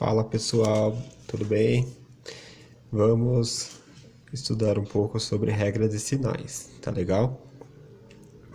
Fala pessoal, tudo bem? Vamos estudar um pouco sobre regra de sinais, tá legal?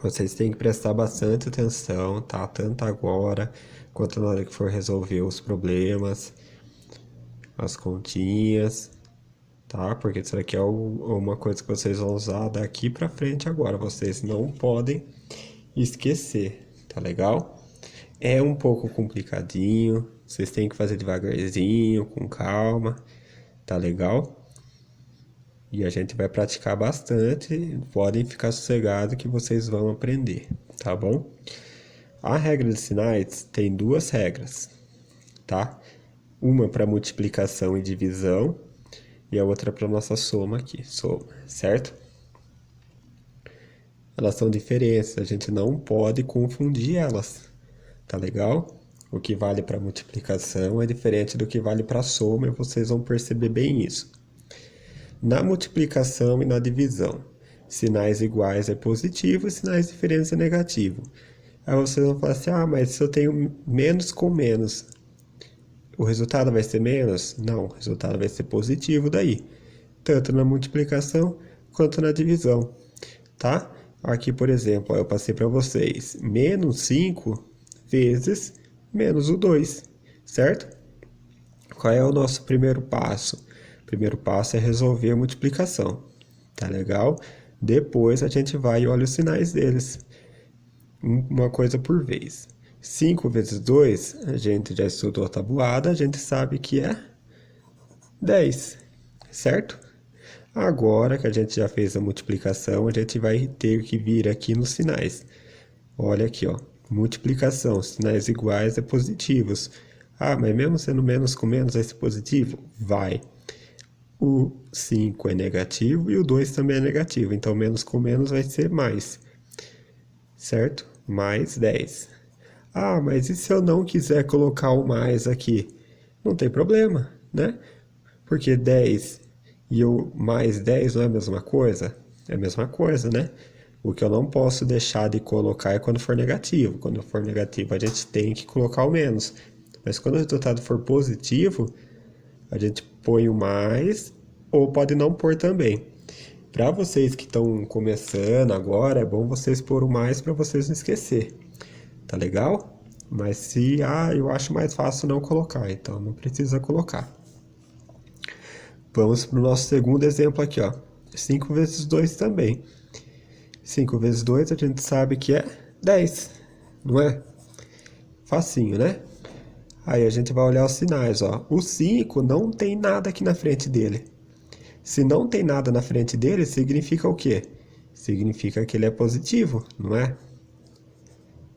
Vocês têm que prestar bastante atenção, tá? Tanto agora quanto na hora que for resolver os problemas, as continhas, tá? Porque isso aqui é uma coisa que vocês vão usar daqui pra frente agora. Vocês não podem esquecer, tá legal? É um pouco complicadinho, vocês têm que fazer devagarzinho, com calma, tá legal? E a gente vai praticar bastante, podem ficar sossegados que vocês vão aprender, tá bom? A regra de sinais tem duas regras, tá? Uma para multiplicação e divisão e a outra para nossa soma aqui, soma, certo? Elas são diferentes, a gente não pode confundir elas, tá legal? O que vale para multiplicação é diferente do que vale para soma e vocês vão perceber bem isso. Na multiplicação e na divisão, sinais iguais é positivo e sinais diferentes é negativo. Aí vocês vão falar assim, mas se eu tenho menos com menos, o resultado vai ser menos? Não, o resultado vai ser positivo daí. Tanto na multiplicação quanto na divisão, tá? Aqui, por exemplo, eu passei para vocês menos 5 vezes menos o 2, certo? Qual é o nosso primeiro passo? O primeiro passo é resolver a multiplicação, tá legal? Depois a gente vai e olha os sinais deles, uma coisa por vez. 5 vezes 2, a gente já estudou a tabuada, a gente sabe que é 10, certo? Agora que a gente já fez a multiplicação, a gente vai ter que vir aqui nos sinais. Olha aqui, ó. Multiplicação, sinais iguais é positivos. Mas mesmo sendo menos com menos vai ser positivo? Vai. O 5 é negativo e o 2 também é negativo. Então, menos com menos vai ser mais. Certo? Mais 10. Mas e se eu não quiser colocar o mais aqui? Não tem problema, né? Porque 10 e o mais 10 não é a mesma coisa? É a mesma coisa, né? O que eu não posso deixar de colocar é quando for negativo. Quando for negativo, a gente tem que colocar o menos. Mas quando o resultado for positivo, a gente põe o mais ou pode não pôr também. Para vocês que estão começando agora, é bom vocês pôr o mais para vocês não esquecer. Tá legal? Mas se, eu acho mais fácil não colocar, então não precisa colocar. Vamos para o nosso segundo exemplo aqui, ó. 5 vezes 2 também. 5 vezes 2 a gente sabe que é 10, não é? Facinho, né? Aí a gente vai olhar os sinais, ó. O 5 não tem nada aqui na frente dele. Se não tem nada na frente dele, significa o quê? Significa que ele é positivo, não é?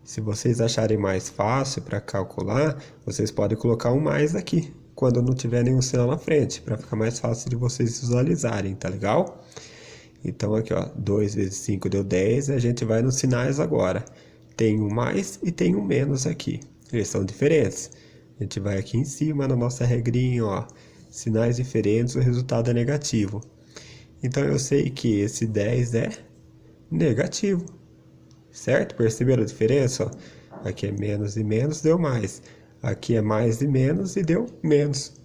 Se vocês acharem mais fácil para calcular, vocês podem colocar um mais aqui, quando não tiver nenhum sinal na frente, para ficar mais fácil de vocês visualizarem, tá legal? Então aqui, ó, 2 vezes 5 deu 10, a gente vai nos sinais agora. Tem um mais e tem um menos aqui, eles são diferentes. A gente vai aqui em cima na nossa regrinha, ó, sinais diferentes, o resultado é negativo. Então eu sei que esse 10 é negativo, certo? Perceberam a diferença? Ó? Aqui é menos e menos, deu mais. Aqui é mais e menos e deu menos.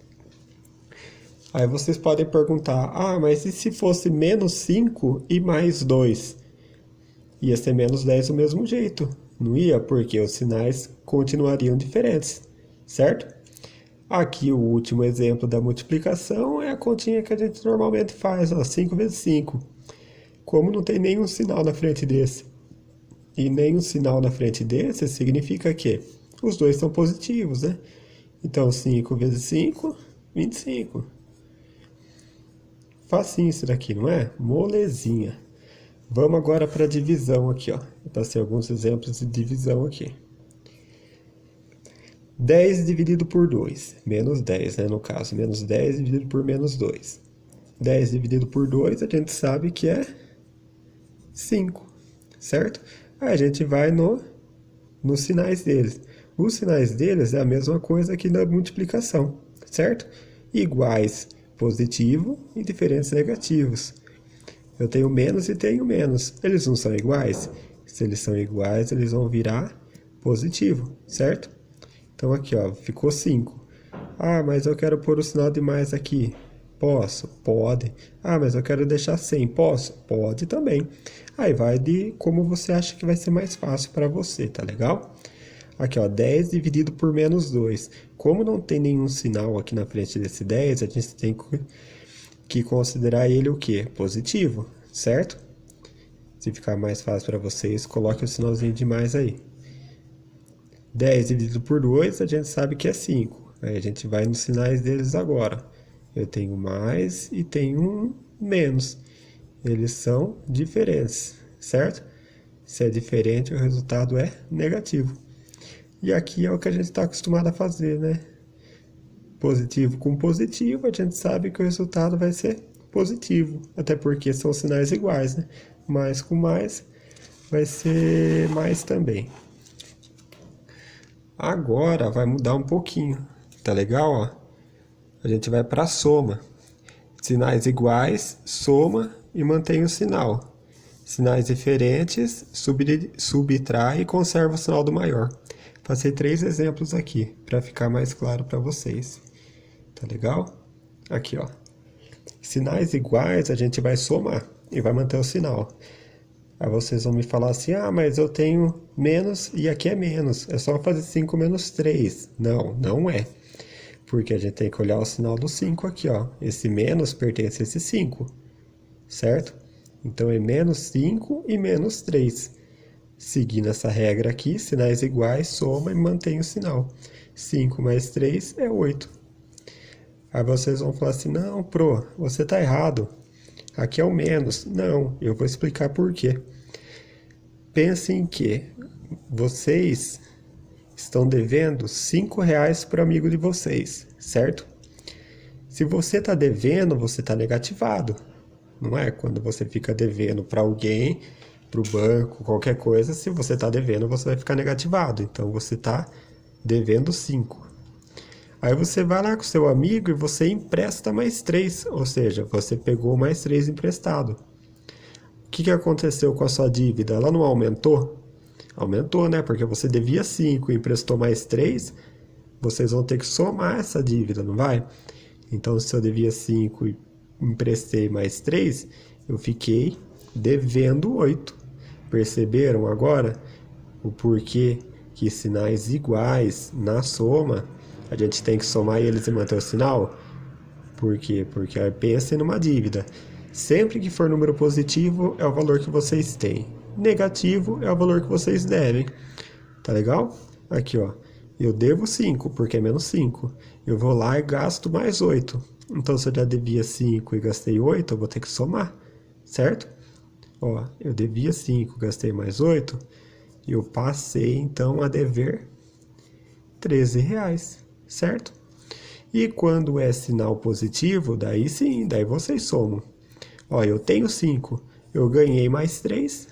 Aí vocês podem perguntar, mas e se fosse menos 5 e mais 2? Ia ser menos 10 do mesmo jeito. Não ia, porque os sinais continuariam diferentes, certo? Aqui o último exemplo da multiplicação é a continha que a gente normalmente faz, ó, 5 vezes 5. Como não tem nenhum sinal na frente desse, e nenhum sinal na frente desse, significa que os dois são positivos, né? Então 5 vezes 5, 25. Facinho isso daqui, não é? Molezinha. Vamos agora para a divisão aqui, ó. Eu passei alguns exemplos de divisão aqui. 10 dividido por 2, menos 10, né, no caso. Menos 10 dividido por menos 2. 10 dividido por 2, a gente sabe que é 5, certo? Aí a gente vai nos sinais deles. Os sinais deles é a mesma coisa que na multiplicação, certo? Iguais, positivo, e diferentes, negativos. Eu tenho menos e tenho menos. Eles não são iguais? Se eles são iguais, eles vão virar positivo, certo? Então aqui, ó, ficou 5. Ah, mas eu quero pôr o sinal de mais aqui. Posso? Pode. Ah, mas eu quero deixar sem. Posso? Pode também. Aí vai de como você acha que vai ser mais fácil para você, tá legal? Aqui, ó, 10 dividido por menos 2. Como não tem nenhum sinal aqui na frente desse 10, a gente tem que considerar ele o quê? Positivo, certo? Se ficar mais fácil para vocês, coloque o sinalzinho de mais aí. 10 dividido por 2, a gente sabe que é 5. Aí a gente vai nos sinais deles agora. Eu tenho mais e tenho um menos. Eles são diferentes, certo? Se é diferente, o resultado é negativo. E aqui é o que a gente está acostumado a fazer, né? Positivo com positivo, a gente sabe que o resultado vai ser positivo. Até porque são sinais iguais, né? Mais com mais vai ser mais também. Agora vai mudar um pouquinho, tá legal? Ó? A gente vai para a soma. Sinais iguais, soma e mantém o sinal. Sinais diferentes, subtrai e conserva o sinal do maior. Passei 3 exemplos aqui para ficar mais claro para vocês. Tá legal? Aqui, ó. Sinais iguais a gente vai somar e vai manter o sinal. Aí vocês vão me falar assim, ah, mas eu tenho menos e aqui é menos. É só fazer 5 menos 3. Não, não é. Porque a gente tem que olhar o sinal do 5 aqui, ó. Esse menos pertence a esse 5, certo? Então é menos 5 e menos 3. Seguindo essa regra aqui, sinais iguais, soma e mantém o sinal. 5 mais 3 é 8. Aí vocês vão falar assim, não, pro, você tá errado. Aqui é o menos. Não, eu vou explicar por quê. Pensem que vocês estão devendo R$ 5 para o amigo de vocês, certo? Se você está devendo, você está negativado. Não é? Quando você fica devendo para alguém, para o banco, qualquer coisa, se você está devendo, você vai ficar negativado. Então você está devendo 5. Aí você vai lá com seu amigo e você empresta mais 3, ou seja, você pegou mais 3 emprestado. O que aconteceu com a sua dívida? Ela não aumentou? Aumentou, né? Porque você devia 5 e emprestou mais 3, vocês vão ter que somar essa dívida, não vai? Então, se eu devia 5 e emprestei mais 3, eu fiquei devendo 8. Perceberam agora o porquê que sinais iguais na soma, a gente tem que somar eles e manter o sinal? Por quê? Porque pensem numa dívida. Sempre que for número positivo, é o valor que vocês têm. Negativo é o valor que vocês devem. Tá legal? Aqui, ó. Eu devo 5, porque é menos 5. Eu vou lá e gasto mais 8. Então, se eu já devia 5 e gastei 8, eu vou ter que somar, certo? Ó, eu devia 5, gastei mais 8, e eu passei, então, a dever R$ 13, certo? E quando é sinal positivo, daí sim, daí vocês somam. Ó, eu tenho 5, eu ganhei mais 3,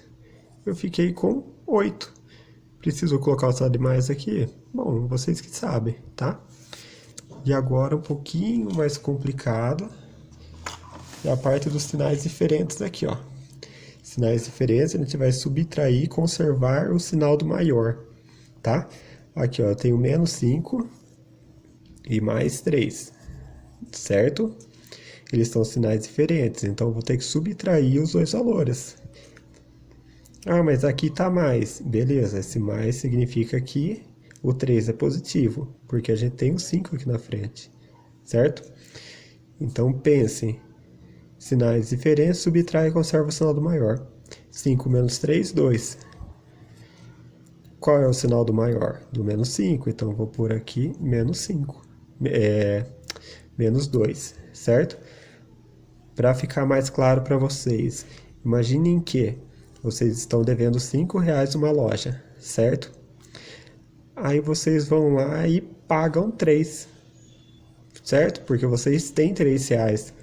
eu fiquei com 8. Preciso colocar o sinal de mais aqui? Bom, vocês que sabem, tá? E agora um pouquinho mais complicado é a parte dos sinais diferentes aqui, ó. Sinais diferentes, a gente vai subtrair e conservar o sinal do maior, tá? Aqui, ó, eu tenho menos 5 e mais 3, certo? Eles são sinais diferentes, então eu vou ter que subtrair os dois valores. Ah, mas aqui tá mais. Beleza, esse mais significa que o 3 é positivo, porque a gente tem o 5 aqui na frente, certo? Então pensem, sinais diferentes, subtrai e conserva o sinal do maior. 5 menos 3, 2. Qual é o sinal do maior? Do menos 5, então eu vou pôr aqui menos 5. Menos 2, certo? Para ficar mais claro para vocês, imaginem que vocês estão devendo R$ 5 numa loja, certo? Aí vocês vão lá e pagam 3, certo? Porque vocês têm R$ 3.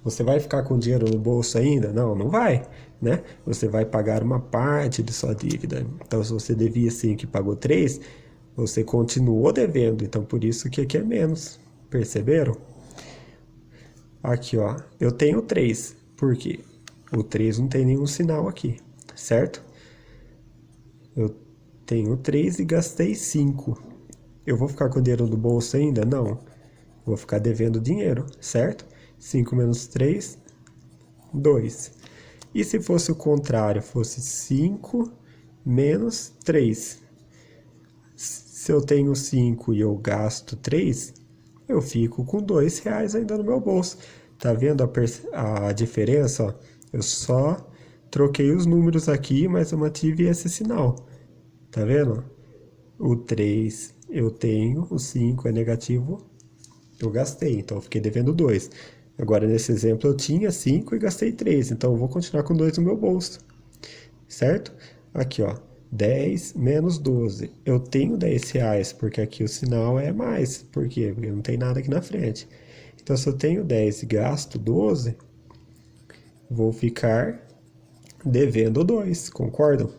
Você vai ficar com dinheiro no bolso ainda? Não, não vai, né? Você vai pagar uma parte de sua dívida. Então, se você devia 5 e pagou 3, você continuou devendo. Então, por isso que aqui é menos. Perceberam? Aqui, ó. Eu tenho 3. Por quê? O 3 não tem nenhum sinal aqui, certo? Eu tenho 3 e gastei 5. Eu vou ficar com dinheiro no bolso ainda? Não. Vou ficar devendo dinheiro, certo? 5 menos 3, 2. E se fosse o contrário, fosse 5 menos 3. Se eu tenho 5 e eu gasto 3, eu fico com R$ 2 ainda no meu bolso. Tá vendo a diferença? Ó? Eu só troquei os números aqui, mas eu mantive esse sinal. Tá vendo? O 3 eu tenho, o 5 é negativo, eu gastei, então eu fiquei devendo 2. Agora, nesse exemplo, eu tinha 5 e gastei 3, então eu vou continuar com 2 no meu bolso, certo? Aqui, ó, 10 menos 12. Eu tenho R$ 10, porque aqui o sinal é mais. Por quê? Porque não tem nada aqui na frente. Então, se eu tenho 10 e gasto 12, vou ficar devendo 2, concordam?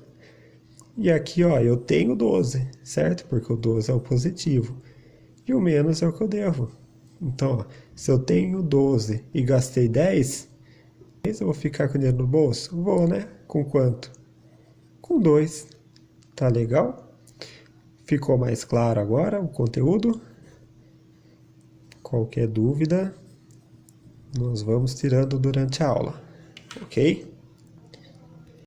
E aqui, ó, eu tenho 12, certo? Porque o 12 é o positivo. E o menos é o que eu devo. Então, ó, se eu tenho 12 e gastei 10, eu vou ficar com dinheiro no bolso? Vou, né? Com quanto? Com 2. Tá legal? Ficou mais claro agora o conteúdo? Qualquer dúvida, nós vamos tirando durante a aula, ok?